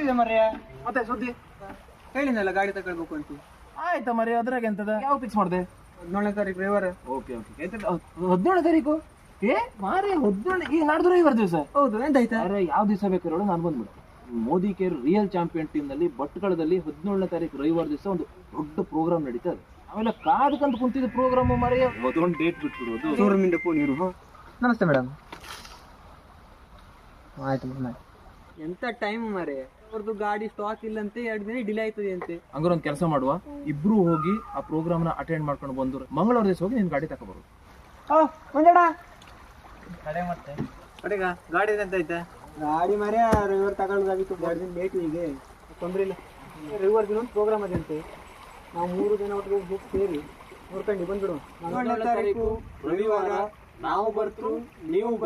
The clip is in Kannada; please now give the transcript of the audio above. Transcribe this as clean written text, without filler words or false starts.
ಎಲ್ಲಿದೆ ಮರ್ಯ? ಮತ್ತೆ ಸುದ್ದಿ ಹೇಳಿದ್ನಲ್ಲ ಗಾಡಿ ತಗೊಳ್ಬೇಕು ಅಂತ. ಆಯ್ತಾ ಮರಿ, ಅದ್ರಾಗ ಎಂತದ? ಯಾವ ಫಿಕ್ಸ್ ಮಾಡಿದೆ? 17ನೇ ತಾರೀಕು ರವಿವಾರ. Okay okay. 17ನೇ ತಾರೀಕು? ಮಾರಿ 17 ಈಗ ನಾಡ್ದು ರವಿವಾರ ದಿವಸ. ಹೌದು, ಎಂತಾಯ್ತಾ? ಅರೆ ಯಾವ ದಿವಸ ಬೇಕಾದ್ರೆ ನಾನು ಬಂದ್ಬಿಡು. Modi care real champion team ನಲ್ಲಿ ಭಟ್ಕಳದಲ್ಲಿ 17ನೇ ತಾರೀಕು ರವಿವಾರ ದಿವಸ ಒಂದು ದೊಡ್ಡ ಪ್ರೋಗ್ರಾಮ್ ನಡೀತದೆ. ಆಮೇಲೆ ಕಾದ್ಕಂತ ಕುಂತಿದ್ದ ಪ್ರೋಗ್ರಾಮ್ ಮರಿ ಅದೊಂದು ಡೇಟ್ ಬಿಟ್ಬಿಡೋದು. ಶೋರೂಮಿಂದ ಫೋನ್ ಇರು. ನಮಸ್ತೆ ಮೇಡಮ್. ಆಯ್ತು ಮೇಡಮ್. ಎಂತ ಟೈಮ್ ಮಾರೆ, ಅವ್ರದ್ದು ಗಾಡಿ ಸ್ಟಾಕ್ ಇಲ್ಲಂತೆ, 2 ದಿನ ಡಿಲೇ ಆಯ್ತದೆ ಅಂತೆ. ಹಂಗಾರ ಒಂದು ಕೆಲಸ ಮಾಡುವ, ಇಬ್ರು ಹೋಗಿ ಆ ಪ್ರೋಗ್ರಾಮ್ ನ ಅಟೆಂಡ್ ಮಾಡ್ಕೊಂಡು ಬಂದ್ರು ಮಂಗಳವಾರ ದಿವಸ ಹೋಗಿ ನಿನ್ ಗಾಡಿ ತಗೊಬರು. ಮುಂಜಾಡ ಕಡೆ ಮತ್ತೆ ಕಡೆಗ ಗಾಡಿ ಎಂತ ಆಯ್ತಾ? ಗಾಡಿ ಮಾರೆ ರವಿವಾರ ತಗೊಳ್ಳೋದಾಗಿತ್ತು, 2 ದಿನ ಬೇಕು. ಈಗ ತೊಂದ್ರೆ ಇಲ್ಲ. ರವಿವಾರ ದಿನ ಒಂದು ಪ್ರೋಗ್ರಾಮ್ ಅದಂತೆ. ನಾವು 3 ಜನ ಒಟ್ಟಿಗೆ ಹೋಗಿ ಸೇರಿ ನೋಡ್ಕೊಂಡು ಬಂದ್ಬಿಡು. 17ನೇ ತಾರೀಕು ರವಿವಾರ ನಾವು ಬರ್ತು, ನೀವು